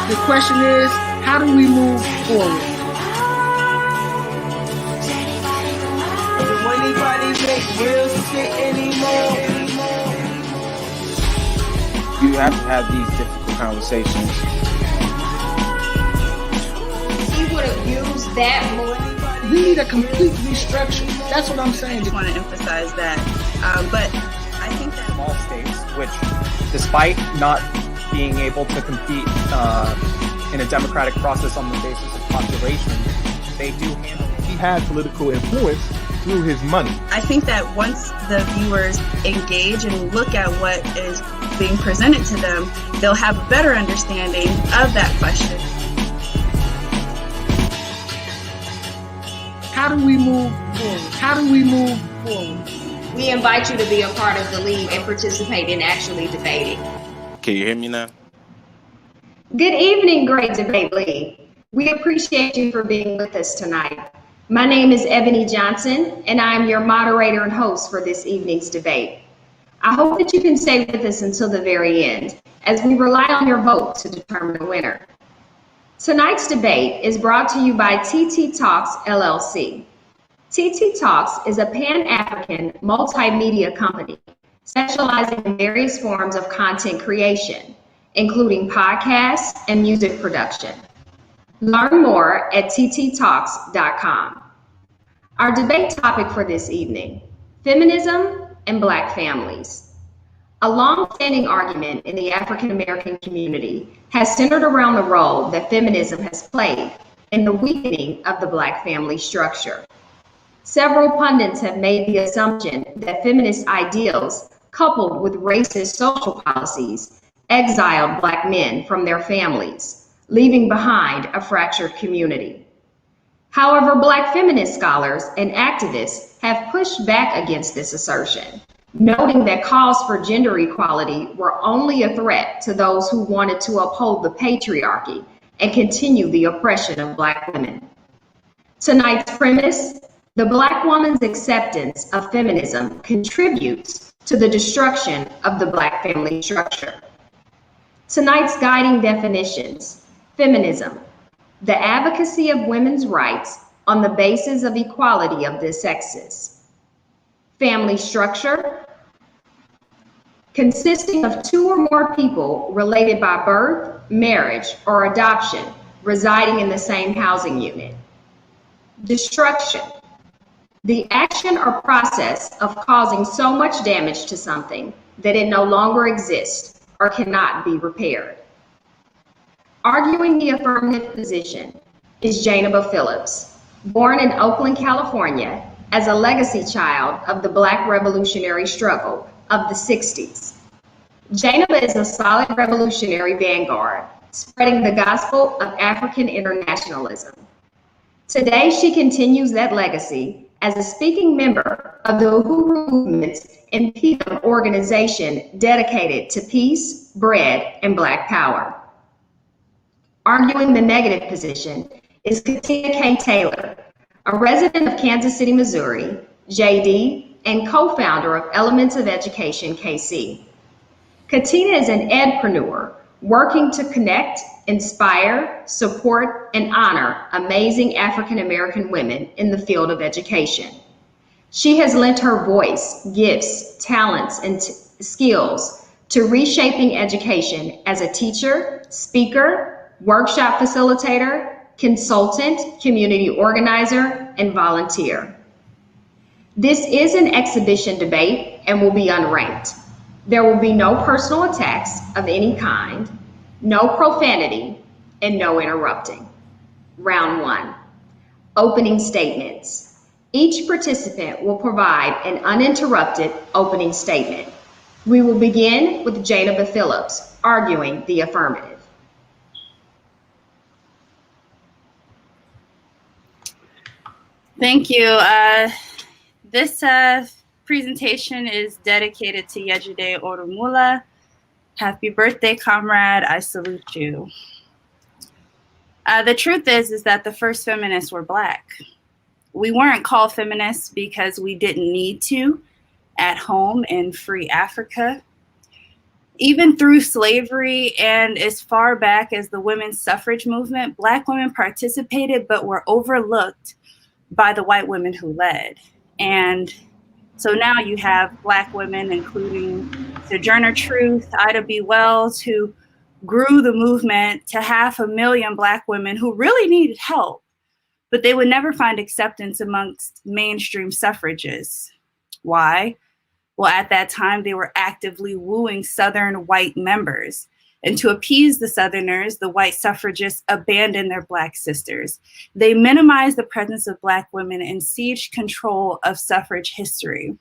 The question is, how do we move forward? Will anybody make real shit anymore? You have to have these difficult conversations. He would have used that more. We need a complete restructure. That's what I'm saying. I just want to emphasize that. But I think that small states, which despite not being able to compete in a democratic process on the basis of population, they do handle it. He had political influence through his money. I think that once the viewers engage and look at what is being presented to them, they'll have a better understanding of that question. How do we move forward? How do we move forward? We invite you to be a part of the league and participate in actually debating. Can you hear me now? Good evening, Great Debate League. We appreciate you for being with us tonight. My name is Ebony Johnson, and I am your moderator and host for this evening's debate. I hope that you can stay with us until the very end, as we rely on your vote to determine the winner. Tonight's debate is brought to you by TT Talks LLC. TT Talks is a Pan-African multimedia company specializing in various forms of content creation, including podcasts and music production. Learn more at tttalks.com. Our debate topic for this evening: feminism and Black families. A long-standing argument in the African American community has centered around the role that feminism has played in the weakening of the Black family structure. Several pundits have made the assumption that feminist ideals, coupled with racist social policies, exiled Black men from their families, leaving behind a fractured community. However, Black feminist scholars and activists have pushed back against this assertion, noting that calls for gender equality were only a threat to those who wanted to uphold the patriarchy and continue the oppression of Black women. Tonight's premise: the Black woman's acceptance of feminism contributes to the destruction of the Black family structure. Tonight's guiding definitions: feminism, the advocacy of women's rights on the basis of equality of the sexes. Family structure, consisting of two or more people related by birth, marriage, or adoption, residing in the same housing unit. Destruction, the action or process of causing so much damage to something that it no longer exists or cannot be repaired. Arguing the affirmative position is Janaba Phillips, born in Oakland, California, as a legacy child of the Black revolutionary struggle of the 60s. Janaba is a solid revolutionary vanguard, spreading the gospel of African internationalism. Today, she continues that legacy as a speaking member of the Uhuru Movement's Impedum organization dedicated to peace, bread, and Black power. Arguing the negative position is Katina K. Taylor, a resident of Kansas City, Missouri, JD, and co-founder of Elements of Education, KC. Katina is an edpreneur working to connect, inspire, support, and honor amazing African American women in the field of education. She has lent her voice, gifts, talents, and skills to reshaping education as a teacher, speaker, workshop facilitator, consultant, community organizer, and volunteer. This is an exhibition debate and will be unranked. There will be no personal attacks of any kind, no profanity, and no interrupting. Round one, opening statements. Each participant will provide an uninterrupted opening statement. We will begin with Janaba Phillips arguing the affirmative. Thank you. This presentation is dedicated to Yejide Orumula. Happy birthday, comrade. I salute you. The truth is that the first feminists were Black. We weren't called feminists because we didn't need to at home in free Africa. Even through slavery and as far back as the women's suffrage movement, Black women participated but were overlooked by the white women who led. And so now you have Black women, including Sojourner Truth, Ida B. Wells, who grew the movement to 500,000 Black women who really needed help, but they would never find acceptance amongst mainstream suffragists. Why? Well, at that time, they were actively wooing Southern white members. And to appease the Southerners, the white suffragists abandoned their Black sisters. They minimized the presence of Black women and sieged control of suffrage history.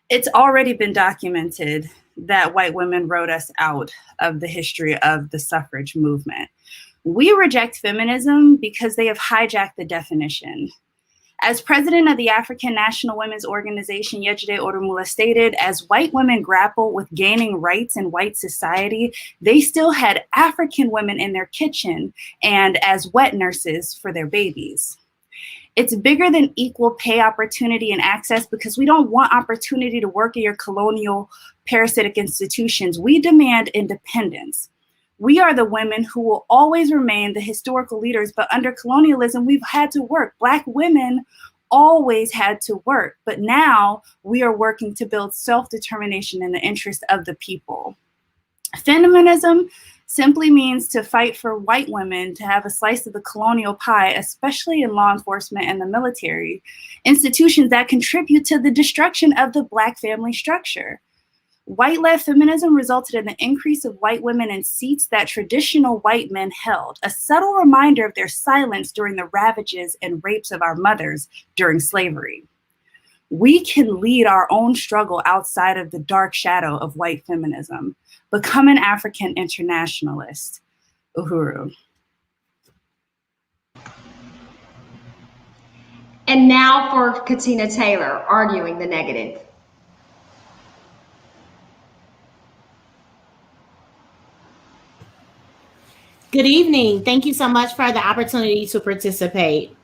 It's already been documented that white women wrote us out of the history of the suffrage movement. We reject feminism because they have hijacked the definition. As president of the African National Women's Organization, Yejide Orumula stated, as white women grapple with gaining rights in white society, they still had African women in their kitchen and as wet nurses for their babies. It's bigger than equal pay, opportunity, and access because we don't want opportunity to work in your colonial parasitic institutions. We demand independence. We are the women who will always remain the historical leaders, but under colonialism, we've had to work. Black women always had to work, but now we are working to build self-determination in the interest of the people. Feminism simply means to fight for white women to have a slice of the colonial pie, especially in law enforcement and the military, institutions that contribute to the destruction of the Black family structure. White-led feminism resulted in the increase of white women in seats that traditional white men held, a subtle reminder of their silence during the ravages and rapes of our mothers during slavery. We can lead our own struggle outside of the dark shadow of white feminism. Become an African internationalist. Uhuru. And now for Katina Taylor, arguing the negative. Good evening. Thank you so much for the opportunity to participate.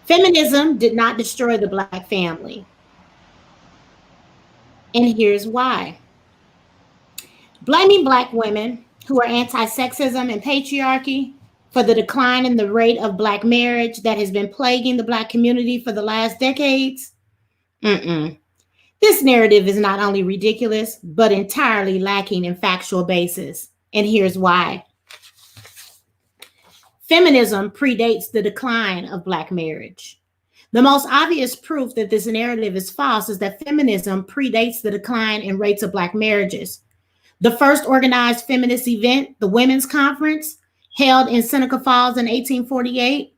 Feminism did not destroy the Black family. And here's why. Blaming Black women who are anti-sexism and patriarchy for the decline in the rate of Black marriage that has been plaguing the Black community for the last decades. This narrative is not only ridiculous, but entirely lacking in factual basis. And here's why. Feminism predates the decline of Black marriage. The most obvious proof that this narrative is false is that feminism predates the decline in rates of Black marriages. The first organized feminist event, the Women's Conference, held in Seneca Falls in 1848.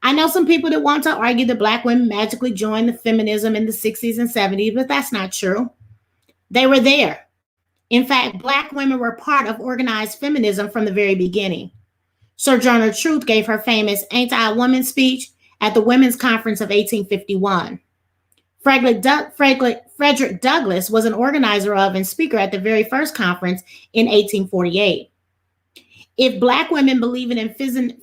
I know some people that want to argue that Black women magically joined the feminism in the 60s and 70s, but that's not true. They were there. In fact, Black women were part of organized feminism from the very beginning. Sojourner Truth gave her famous Ain't I a Woman speech at the Women's Conference of 1851. Frederick Douglass was an organizer of and speaker at the very first conference in 1848. If Black women believing in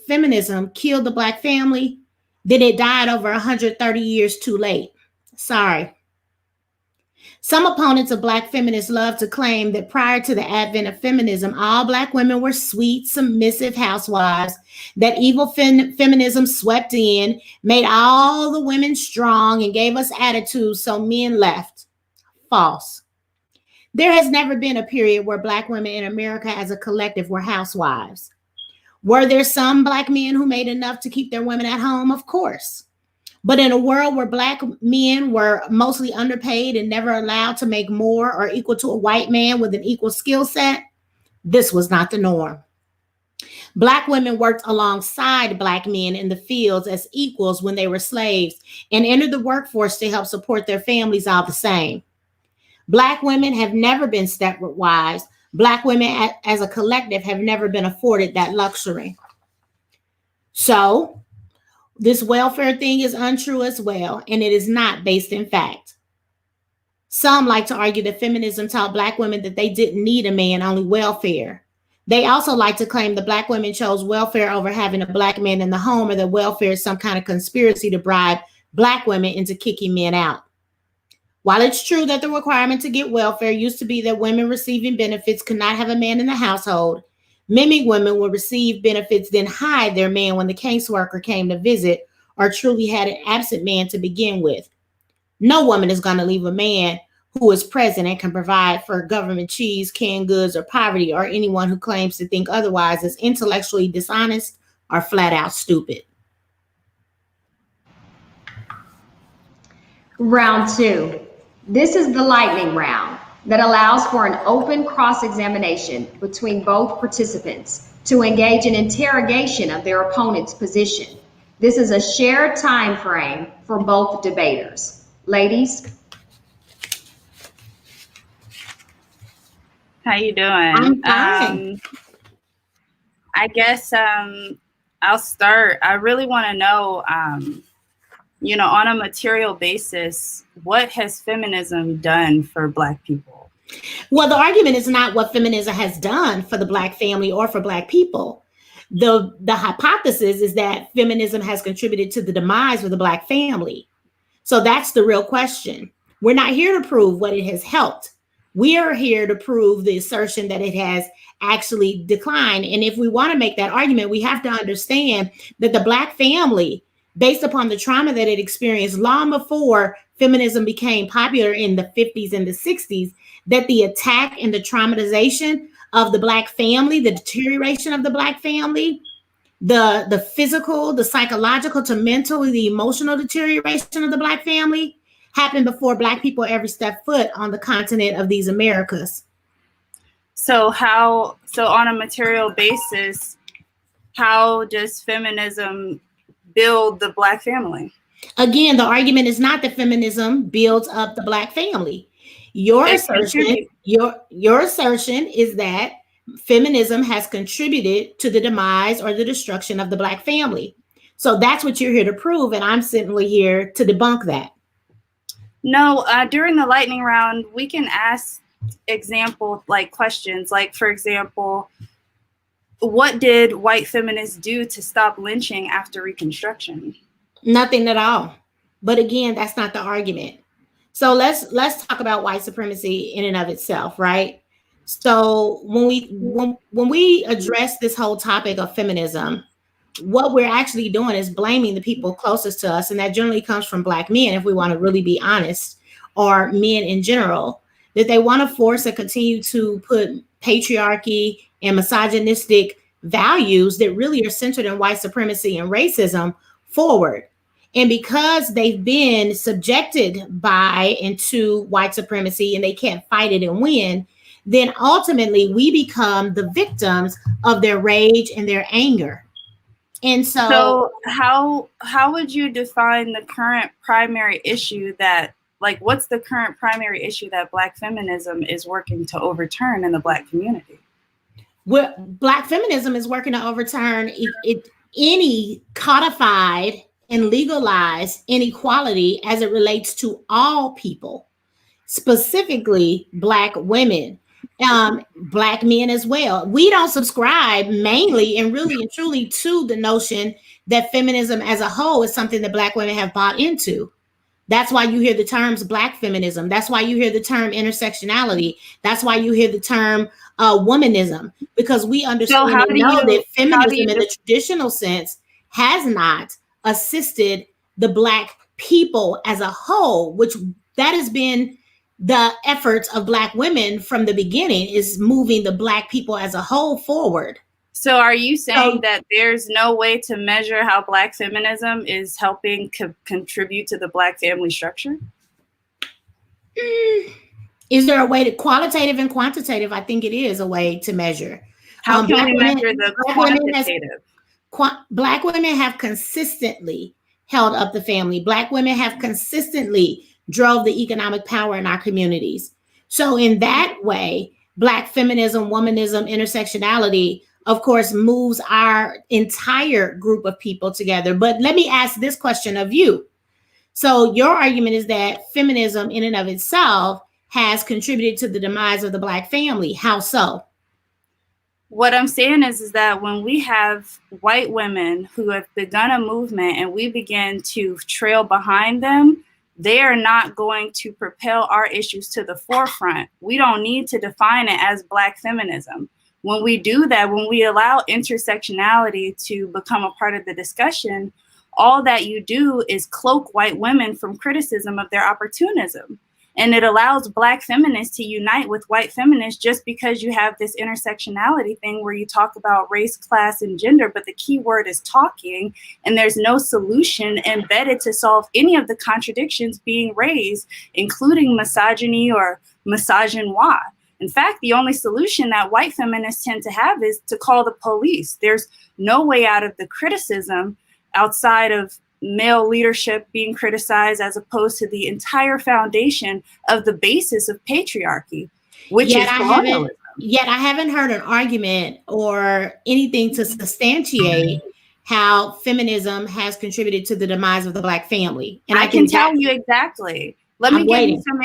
feminism killed the Black family, then it died over 130 years too late. Sorry. Some opponents of Black feminists love to claim that prior to the advent of feminism, all Black women were sweet, submissive housewives, that evil feminism swept in, made all the women strong, and gave us attitudes, so men left. False. There has never been a period where Black women in America as a collective were housewives. Were there some Black men who made enough to keep their women at home? Of course. But in a world where Black men were mostly underpaid and never allowed to make more or equal to a white man with an equal skill set, this was not the norm. Black women worked alongside Black men in the fields as equals when they were slaves and entered the workforce to help support their families all the same. Black women have never been stepward wives. Black women as a collective have never been afforded that luxury. So, this welfare thing is untrue as well, and it is not based in fact. Some like to argue that feminism taught Black women that they didn't need a man, only welfare. They also like to claim that Black women chose welfare over having a Black man in the home, or that welfare is some kind of conspiracy to bribe Black women into kicking men out. While it's true that the requirement to get welfare used to be that women receiving benefits could not have a man in the household, many women would receive benefits, then hide their man when the caseworker came to visit or truly had an absent man to begin with. No woman is going to leave a man who is present and can provide for government cheese, canned goods, or poverty, or anyone who claims to think otherwise is intellectually dishonest or flat out stupid. Round 2. This is the lightning round that allows for an open cross-examination between both participants to engage in interrogation of their opponent's position. This is a shared time frame for both debaters. Ladies? How you doing? I'm fine. I guess I'll start. I really want to know, on a material basis, what has feminism done for Black people? Well, the argument is not what feminism has done for the Black family or for Black people. The hypothesis is that feminism has contributed to the demise of the Black family. So that's the real question. We're not here to prove what it has helped. We are here to prove the assertion that it has actually declined. And if we want to make that argument, we have to understand that the Black family, based upon the trauma that it experienced long before feminism became popular in the 50s and the 60s, that the attack and the traumatization of the Black family, the deterioration of the Black family, the physical, the psychological to mental, the emotional deterioration of the Black family happened before Black people ever stepped foot on the continent of these Americas. So on a material basis, how does feminism build the Black family? Again, the argument is not that feminism builds up the Black family. Your assertion is that feminism has contributed to the demise or the destruction of the Black family. So that's what you're here to prove, and I'm simply here to debunk that. No, during the lightning round, we can ask questions. Like, for example, what did white feminists do to stop lynching after Reconstruction? Nothing at all. But again, that's not the argument. So let's talk about white supremacy in and of itself, right? So when we address this whole topic of feminism, what we're actually doing is blaming the people closest to us, and that generally comes from Black men, if we want to really be honest, or men in general, that they want to force and continue to put patriarchy and misogynistic values that really are centered in white supremacy and racism forward. And because they've been subjected by and to white supremacy and they can't fight it and win, then ultimately we become the victims of their rage and their anger. And so how would you define the current primary issue what's the current primary issue that Black feminism is working to overturn in the Black community? Well, Black feminism is working to overturn any codified and legalized inequality as it relates to all people, specifically Black women, Black men as well. We don't subscribe mainly and really and truly to the notion that feminism as a whole is something that Black women have bought into. That's why you hear the terms Black feminism. That's why you hear the term intersectionality. That's why you hear the term womanism, because we understand that feminism in the traditional sense has not assisted the Black people as a whole, which that has been the efforts of Black women from the beginning, is moving the Black people as a whole forward. So are you saying that there's no way to measure how Black feminism is helping contribute to the Black family structure? Is there a way to qualitative and quantitative? I think it is a way to measure. How can we measure the quantitative? Black women have consistently held up the family. Black women have consistently drove the economic power in our communities. So in that way, Black feminism, womanism, intersectionality, of course, moves our entire group of people together. But let me ask this question of you. So your argument is that feminism in and of itself has contributed to the demise of the Black family. How so? What I'm saying is that when we have white women who have begun a movement and we begin to trail behind them, they are not going to propel our issues to the forefront. We don't need to define it as Black feminism. When we do that, when we allow intersectionality to become a part of the discussion, all that you do is cloak white women from criticism of their opportunism. And it allows Black feminists to unite with white feminists just because you have this intersectionality thing where you talk about race, class, and gender, but the key word is talking, and there's no solution embedded to solve any of the contradictions being raised, including misogyny or misogynoir. In fact, the only solution that white feminists tend to have is to call the police. There's no way out of the criticism outside of male leadership being criticized, as opposed to the entire foundation of the basis of patriarchy, which is colonialism. Yet I haven't heard an argument or anything to substantiate how feminism has contributed to the demise of the Black family. And I can tell you exactly. Let me give you some.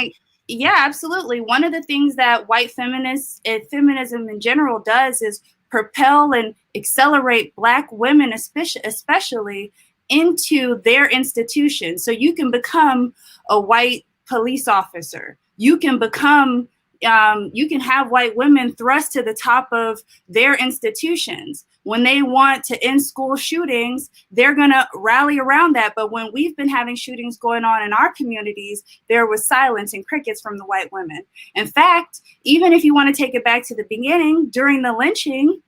Yeah, absolutely. One of the things that white feminists and feminism in general does is propel and accelerate Black women, especially into their institution. So you can become a white police officer. You can become, you can have white women thrust to the top of their institutions. When they want to end school shootings, they're gonna rally around that. But when we've been having shootings going on in our communities, there was silence and crickets from the white women. In fact, even if you want to take it back to the beginning, during the lynching,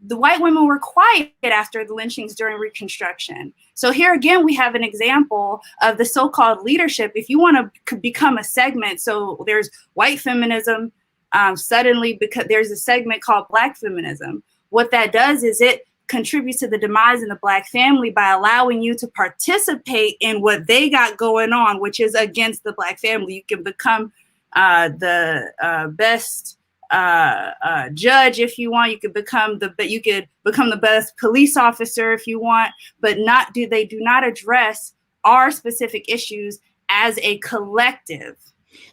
the white women were quiet after the lynchings during Reconstruction. So here again, we have an example of the so-called leadership. If you want to become a segment, so there's white feminism, suddenly because there's a segment called Black feminism. What that does is it contributes to the demise in the Black family by allowing you to participate in what they got going on, which is against the Black family. You can become the best judge if you want. You could become the best police officer if you want, but they do not address our specific issues as a collective.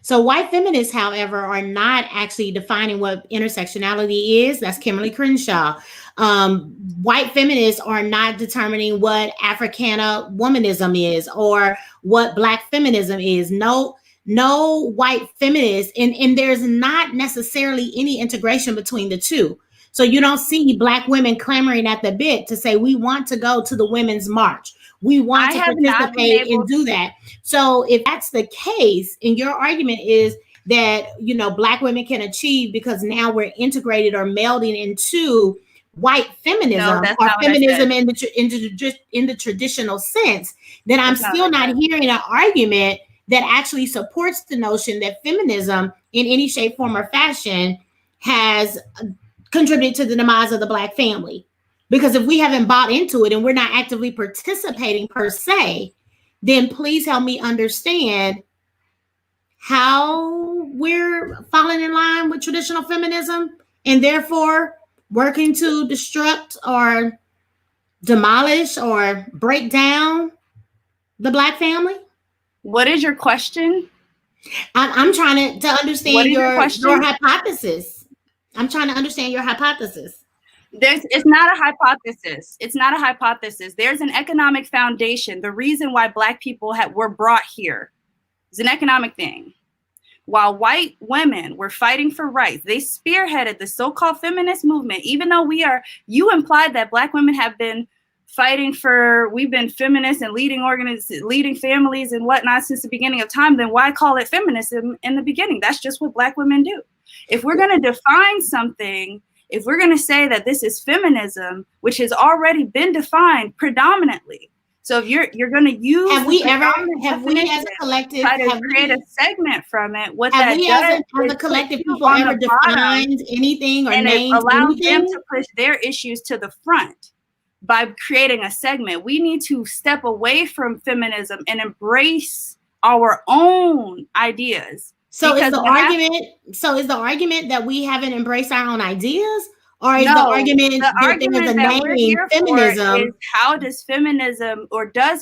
So white feminists, however, are not actually defining what intersectionality is. That's Kimberly Crenshaw. White feminists are not determining what Africana womanism is or what Black feminism is. No white feminists, and there's not necessarily any integration between the two. So you don't see Black women clamoring at the bit to say, we want to go to the Women's March. We want to participate and do that. So if that's the case, and your argument is that, Black women can achieve because now we're integrated or melding into white feminism or feminism in the traditional sense, then I'm still not hearing an argument that actually supports the notion that feminism in any shape, form, or fashion has contributed to the demise of the Black family. Because if we haven't bought into it and we're not actively participating per se, then please help me understand how we're falling in line with traditional feminism and therefore working to destruct or demolish or break down the Black family. What is your question? I'm trying to understand your hypothesis. I'm trying to understand your hypothesis. It's not a hypothesis. It's not a hypothesis. There's an economic foundation. The reason why Black people were brought here is an economic thing. While white women were fighting for rights, they spearheaded the so-called feminist movement. Even though you implied that Black women have been we've been feminists and leading families and whatnot since the beginning of time, then why call it feminism in the beginning? That's just what Black women do. If we're going to define something, if we're going to say that this is feminism, which has already been defined predominantly, so if you're going to use have we as a collective try to create a segment from it, what have that we does as a collective people ever defined anything or and named it allows anything? them to push their issues to the front by creating a segment. We need to step away from feminism and embrace our own ideas. So is the argument that we haven't embraced our own ideas? Or is the argument that we're here feminism is how does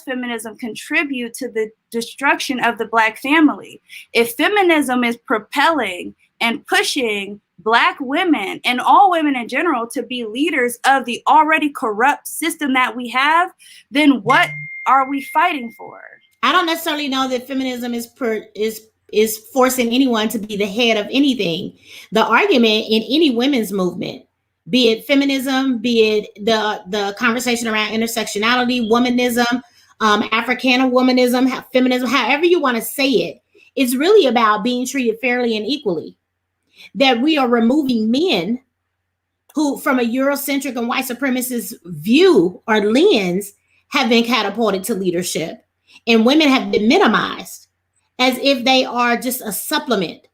feminism contribute to the destruction of the Black family? If feminism is propelling and pushing Black women and all women in general to be leaders of the already corrupt system that we have, then what are we fighting for? I don't necessarily know that feminism is forcing anyone to be the head of anything. The argument in any women's movement, be it feminism, be it the conversation around intersectionality, womanism, Africana womanism, feminism, however you want to say it, it's really about being treated fairly and equally. That we are removing men who, from a Eurocentric and white supremacist view or lens, have been catapulted to leadership, and women have been minimized as if they are just a supplement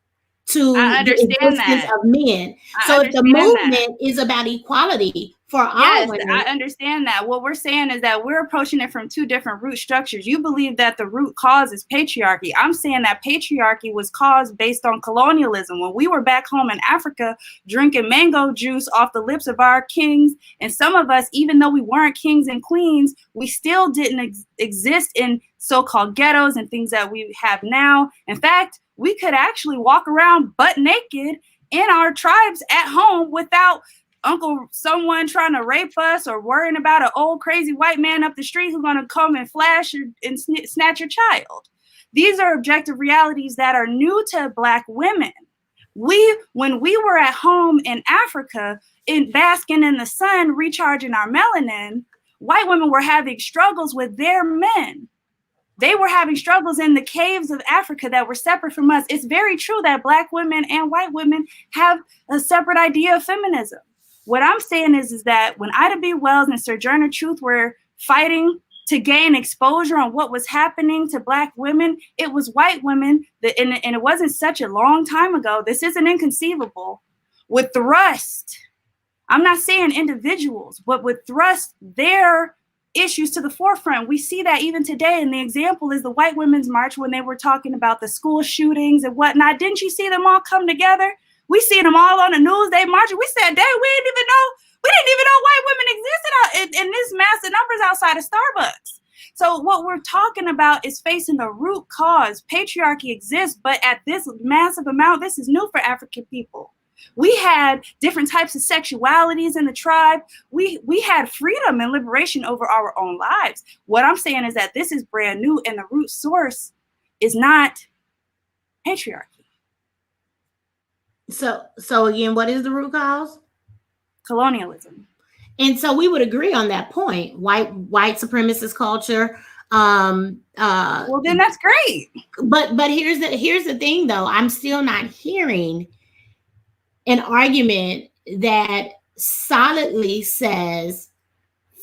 to the existence of men. So if the movement is about equality for all women. I understand that. What we're saying is that we're approaching it from two different root structures. You believe that the root cause is patriarchy. I'm saying that patriarchy was caused based on colonialism. When we were back home in Africa drinking mango juice off the lips of our kings, and some of us, even though we weren't kings and queens, we still didn't exist in so-called ghettos and things that we have now. In fact, we could actually walk around butt naked in our tribes at home without someone trying to rape us or worrying about an old crazy white man up the street who's going to come and flash and snatch your child. These are objective realities that are new to Black women. When we were at home in Africa, basking in the sun, recharging our melanin, white women were having struggles with their men. They were having struggles in the caves of Africa that were separate from us. It's very true that Black women and white women have a separate idea of feminism. What I'm saying is that when Ida B. Wells and Sojourner Truth were fighting to gain exposure on what was happening to Black women, it was white women, and it wasn't such a long time ago. This isn't inconceivable. Would thrust, I'm not saying individuals, but would thrust their issues to the forefront. We see that even today, and the example is the White Women's March when they were talking about the school shootings and whatnot. Didn't you see them all come together? We see them all on the news. They marching. We said, dang, we didn't even know white women existed in this massive numbers outside of Starbucks. So what we're talking about is facing the root cause. Patriarchy exists, but at this massive amount, this is new for African people. We had different types of sexualities in the tribe. We had freedom and liberation over our own lives. What I'm saying is that this is brand new, and the root source is not patriarchy. So again, what is the root cause? Colonialism. And so we would agree on that point. White supremacist culture. Well, then that's great. But here's the thing, though. I'm still not hearing an argument that solidly says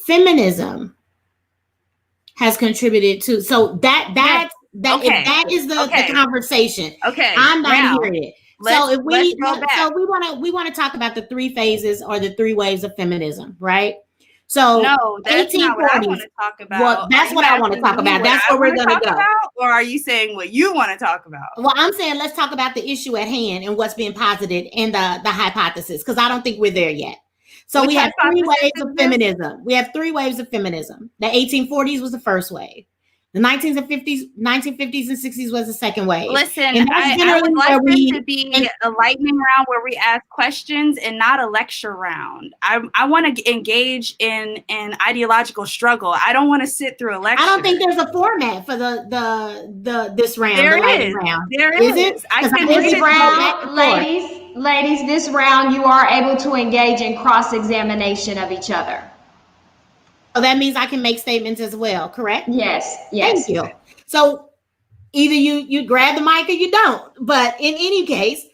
feminism has contributed to. So that is the conversation. Okay, I'm not hearing it. So if we want to talk about the three phases or the three waves of feminism, right? So no, that's not what I want to talk about. Well, that's what I want to talk about. That's where we're going to go. Or are you saying what you want to talk about? Well, I'm saying let's talk about the issue at hand and what's being posited in the hypothesis, because I don't think we're there yet. So we have three waves of feminism. We have three waves of feminism. The 1840s was the first wave. The 1950s and 60s was the second wave. Listen, I would like this to be a lightning round where we ask questions and not a lecture round. I want to engage in an ideological struggle. I don't want to sit through a lecture. I don't think there's a format for this round. There is. I can this round, ladies, this round you are able to engage in cross-examination of each other. So that means I can make statements as well, correct? Yes. Thank you. So either you grab the mic or you don't. But in any case,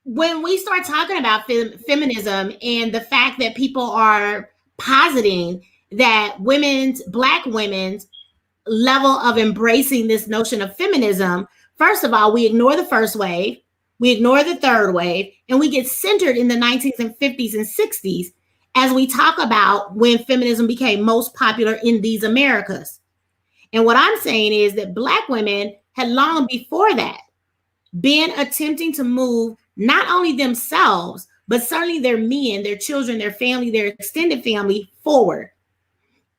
when we start talking about feminism and the fact that people are positing that Black women's level of embracing this notion of feminism, first of all, we ignore the first wave, we ignore the third wave, and we get centered in the 1950s and 60s as we talk about when feminism became most popular in these Americas. And what I'm saying is that Black women had long before that been attempting to move not only themselves, but certainly their men, their children, their family, their extended family forward.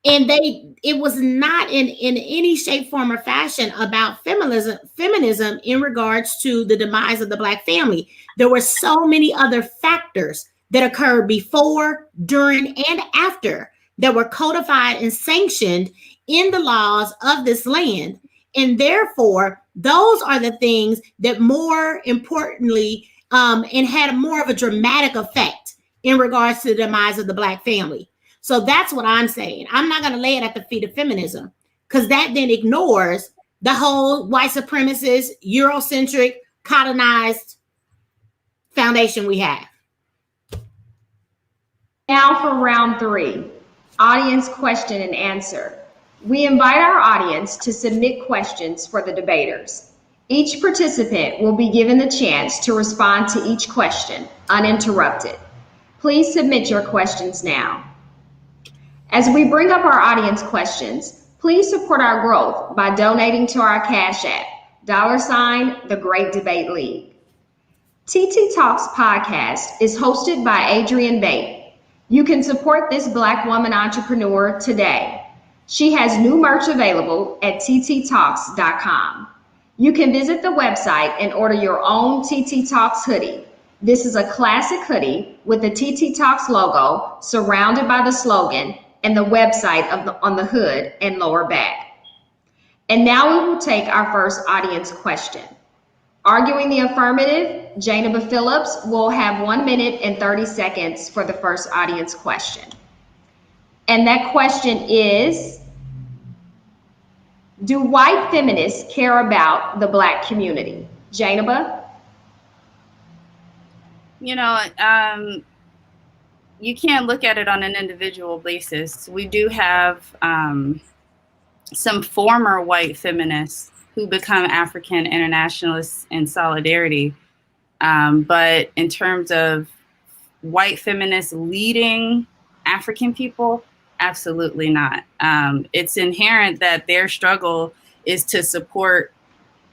And it was not in any shape, form, or fashion about feminism in regards to the demise of the Black family. There were so many other factors that occurred before, during, and after that were codified and sanctioned in the laws of this land. And therefore, those are the things that more importantly and had more of a dramatic effect in regards to the demise of the Black family. So that's what I'm saying. I'm not going to lay it at the feet of feminism, because that then ignores the whole white supremacist, Eurocentric, colonized foundation we have. Now for round 3, audience question and answer. We invite our audience to submit questions for the debaters. Each participant will be given the chance to respond to each question, uninterrupted. Please submit your questions now. As we bring up our audience questions, please support our growth by donating to our Cash App, $ The Great Debate League. TT Talks podcast is hosted by Adrienne Bate. You can support this Black woman entrepreneur today. She has new merch available at tttalks.com. You can visit the website and order your own TT Talks hoodie. This is a classic hoodie with the TT Talks logo surrounded by the slogan and the website on the hood and lower back. And now we will take our first audience question. Arguing the affirmative, Janaba Phillips will have 1 minute and 30 seconds for the first audience question. And that question is, do white feminists care about the Black community? Janaba? You know, you can't look at it on an individual basis. We do have some former white feminists who become African internationalists in solidarity. But in terms of white feminists leading African people, absolutely not. It's inherent that their struggle is to support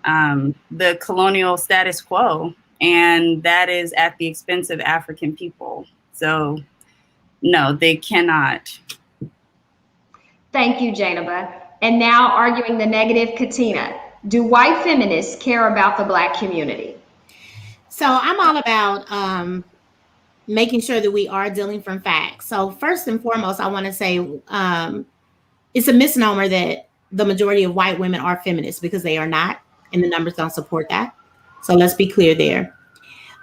the colonial status quo, and that is at the expense of African people. So no, they cannot. Thank you, Janaba. And now arguing the negative, Katina. Do white feminists care about the Black community? So I'm all about making sure that we are dealing from facts. So first and foremost, I want to say it's a misnomer that the majority of white women are feminists, because they are not, and the numbers don't support that. So let's be clear there.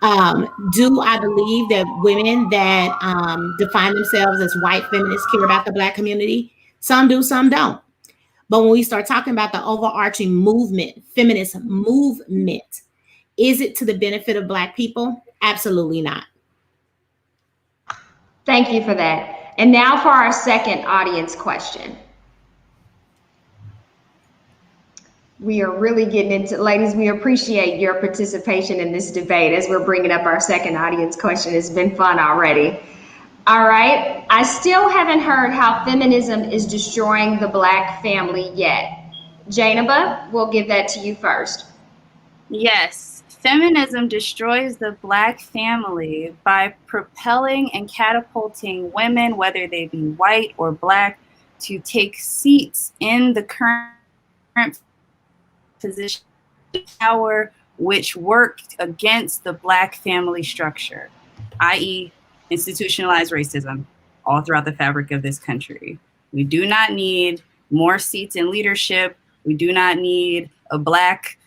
Do I believe that women that define themselves as white feminists care about the Black community? Some do, some don't. But when we start talking about the overarching movement, feminist movement, is it to the benefit of Black people? Absolutely not. Thank you for that. And now for our second audience question. We are really getting into, ladies, we appreciate your participation in this debate as we're bringing up our second audience question. It's been fun already. All right. I still haven't heard how feminism is destroying the Black family yet. Janaba, we'll give that to you first. Yes, feminism destroys the Black family by propelling and catapulting women, whether they be white or Black, to take seats in the current position of power, which worked against the Black family structure, i.e., institutionalized racism all throughout the fabric of this country. We do not need more seats in leadership. We do not need a Black,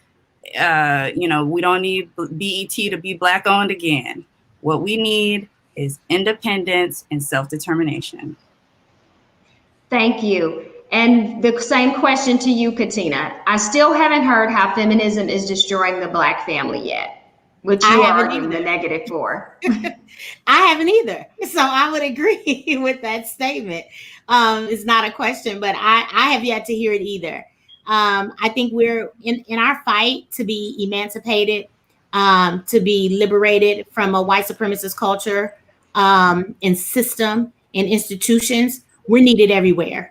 we don't need BET to be Black owned again. What we need is independence and self-determination. Thank you. And the same question to you, Katina. I still haven't heard how feminism is destroying the Black family yet, which you are arguing the negative for. I haven't either. So I would agree with that statement. It's not a question, but I have yet to hear it either. I think we're in our fight to be emancipated, to be liberated from a white supremacist culture and system and institutions. We're needed everywhere.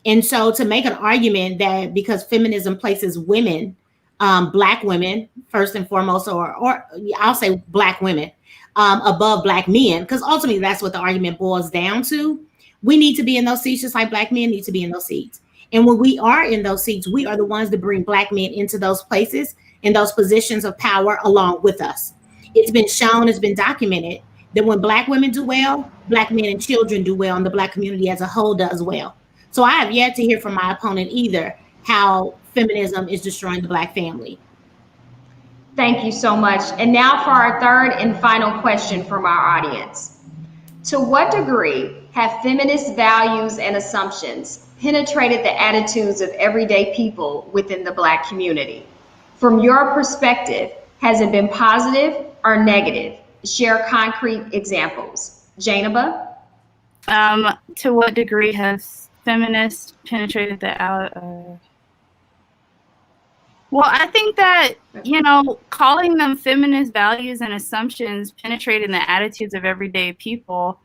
And so to make an argument that because feminism places women, Black women, first and foremost, or I'll say Black women, above Black men, because ultimately that's what the argument boils down to. We need to be in those seats just like Black men need to be in those seats. And when we are in those seats, we are the ones that bring Black men into those places, in those positions of power along with us. It's been shown, it's been documented that when Black women do well, Black men and children do well, and the Black community as a whole does well. So I have yet to hear from my opponent either how feminism is destroying the Black family. Thank you so much. And now for our third and final question from our audience. To what degree have feminist values and assumptions penetrated the attitudes of everyday people within the Black community? From your perspective, has it been positive or negative? Share concrete examples. Jainaba? To what degree has feminists penetrated the well, I think that, you know, calling them feminist values and assumptions penetrating the attitudes of everyday people,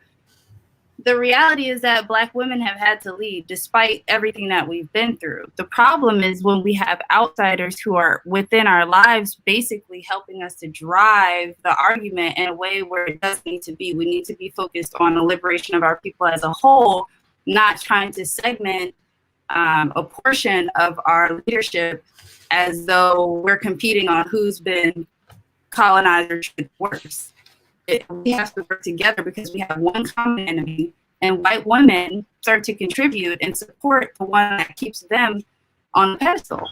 the reality is that Black women have had to lead despite everything that we've been through. The problem is when we have outsiders who are within our lives basically helping us to drive the argument in a way where it doesn't need to be. We need to be focused on the liberation of our people as a whole, not trying to segment a portion of our leadership as though we're competing on who's been colonized or treated worse. We have to work together because we have one common enemy, and white women start to contribute and support the one that keeps them on the pedestal.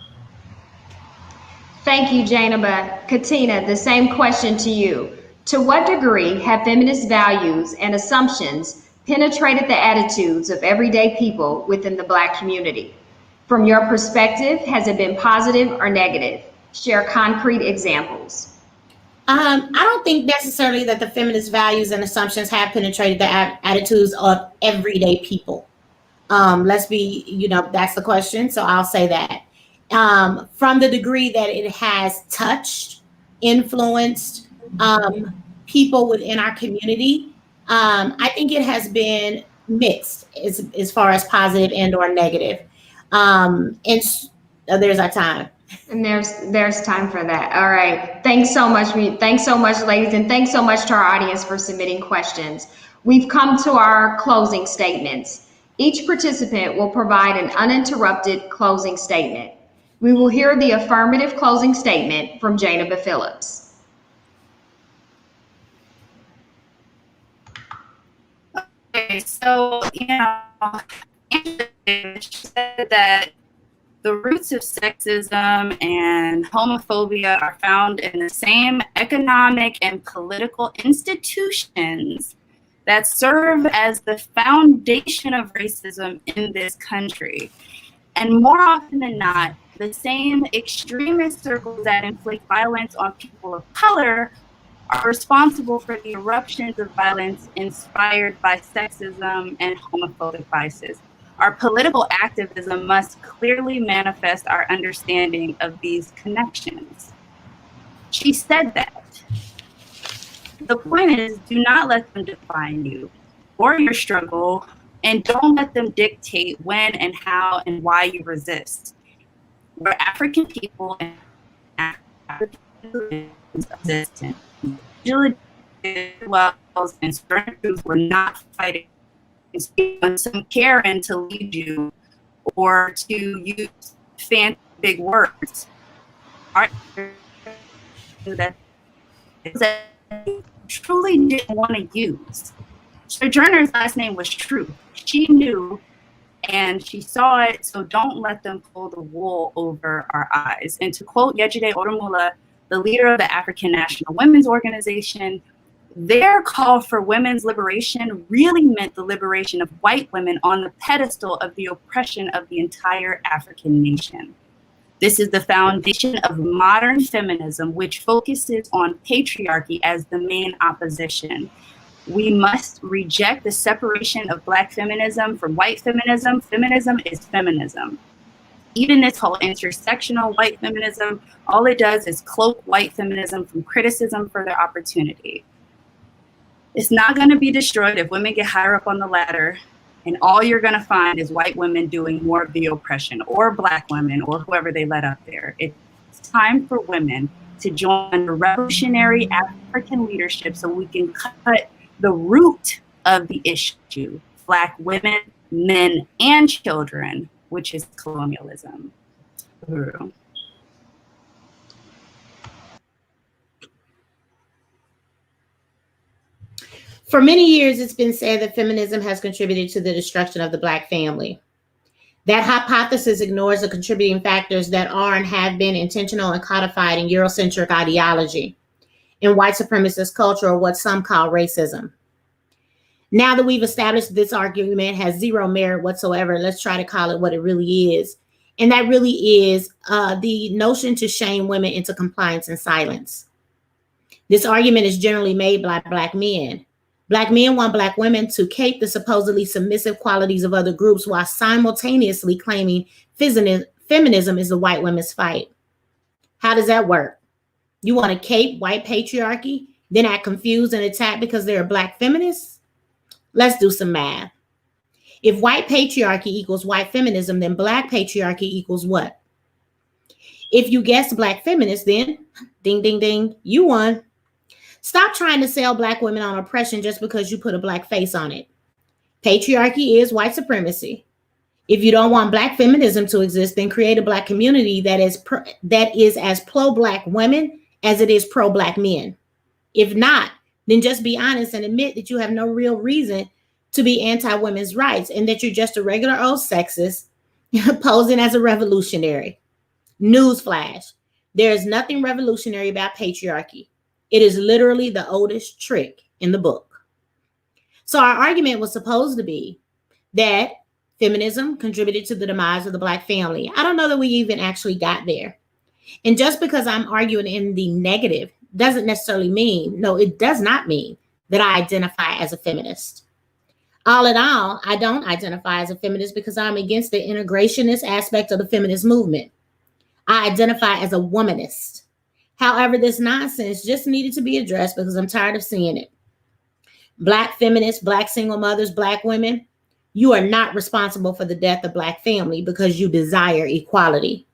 Thank you, Jainaba. Katina, the same question to you. To what degree have feminist values and assumptions penetrated the attitudes of everyday people within the Black community? From your perspective, has it been positive or negative? Share concrete examples. I don't think necessarily that the feminist values and assumptions have penetrated the attitudes of everyday people. Let's be, you know, that's the question. So I'll say that. From the degree that it has touched, influenced people within our community, I think it has been mixed as far as positive and or negative. And there's our time. And there's time for that. All right. Thanks so much. Thanks so much, ladies, and thanks so much to our audience for submitting questions. We've come to our closing statements. Each participant will provide an uninterrupted closing statement. We will hear the affirmative closing statement from Jainaba Phillips. Okay, so, you know, she said that the roots of sexism and homophobia are found in the same economic and political institutions that serve as the foundation of racism in this country. And more often than not, the same extremist circles that inflict violence on people of color are responsible for the eruptions of violence inspired by sexism and homophobic biases. Our political activism must clearly manifest our understanding of these connections. She said that. The point is, do not let them define you or your struggle, and don't let them dictate when and how and why you resist. We're African people and African resistance. Wells and certain groups were not fighting some Karen to lead you or to use fancy big words. That truly didn't want to use. Sojourner's last name was Truth. She knew and she saw it, so don't let them pull the wool over our eyes. And to quote Yejide Odomula, the leader of the African National Women's Organization, their call for women's liberation really meant the liberation of white women on the pedestal of the oppression of the entire African nation. This is the foundation of modern feminism, which focuses on patriarchy as the main opposition. We must reject the separation of Black feminism from white feminism. Feminism is feminism. Even this whole intersectional white feminism, all it does is cloak white feminism from criticism for their opportunity. It's not going to be destroyed if women get higher up on the ladder, and all you're going to find is white women doing more of the oppression, or Black women, or whoever they let up there. It's time for women to join the revolutionary African leadership so we can cut the root of the issue, Black women, men, and children, which is colonialism. For many years, it's been said that feminism has contributed to the destruction of the Black family. That hypothesis ignores the contributing factors that are and have been intentional and codified in Eurocentric ideology, in white supremacist culture, or what some call racism. Now that we've established this argument has zero merit whatsoever, let's try to call it what it really is. And that really is the notion to shame women into compliance and silence. This argument is generally made by Black men. Black men want Black women to cape the supposedly submissive qualities of other groups while simultaneously claiming feminism is the white women's fight. How does that work? You want to cape white patriarchy, then act confused and attack because they're Black feminists? Let's do some math. If white patriarchy equals white feminism, then Black patriarchy equals what? If you guessed Black feminist, then ding, ding, ding, you won. Stop trying to sell Black women on oppression just because you put a Black face on it. Patriarchy is white supremacy. If you don't want Black feminism to exist, then create a Black community that is as pro-Black women as it is pro-Black men. If not, then just be honest and admit that you have no real reason to be anti-women's rights and that you're just a regular old sexist posing as a revolutionary. Newsflash, there is nothing revolutionary about patriarchy. It is literally the oldest trick in the book. So our argument was supposed to be that feminism contributed to the demise of the Black family. I don't know that we even actually got there. And just because I'm arguing in the negative doesn't necessarily mean, no, it does not mean that I identify as a feminist. All in all, I don't identify as a feminist because I'm against the integrationist aspect of the feminist movement. I identify as a womanist. However, this nonsense just needed to be addressed because I'm tired of seeing it. Black feminists, Black single mothers, Black women, you are not responsible for the death of Black family because you desire equality.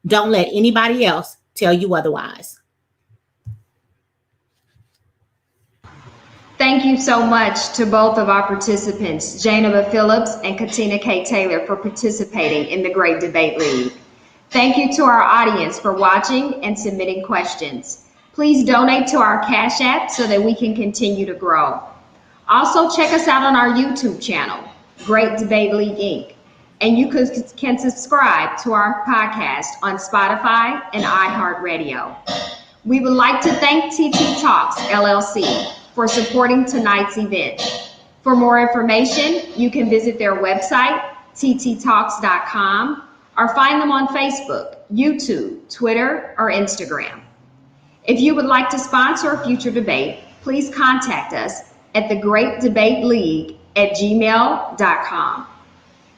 Don't let anybody else tell you otherwise. Thank you so much to both of our participants, Janaba Phillips and Katina K. Taylor, for participating in the Great Debate League. Thank you to our audience for watching and submitting questions. Please donate to our Cash App so that we can continue to grow. Also, check us out on our YouTube channel, Great Debate League Inc. And you can subscribe to our podcast on Spotify and iHeartRadio. We would like to thank TT Talks, LLC, for supporting tonight's event. For more information, you can visit their website, tttalks.com, or find them on Facebook, YouTube, Twitter, or Instagram. If you would like to sponsor a future debate, please contact us at thegreatdebateleague@gmail.com.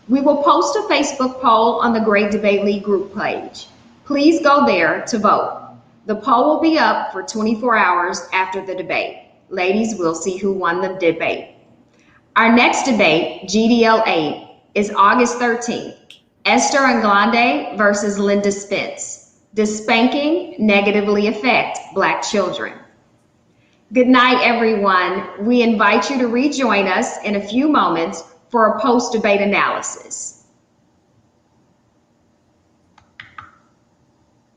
We will post a Facebook poll on the Great Debate League group page. Please go there to vote. The poll will be up for 24 hours after the debate. Ladies, we'll see who won the debate. Our next debate, GDL 8, is August 13th. Esther Nglande versus Linda Spence. Does spanking negatively affect Black children? Good night, everyone. We invite you to rejoin us in a few moments for a post-debate analysis.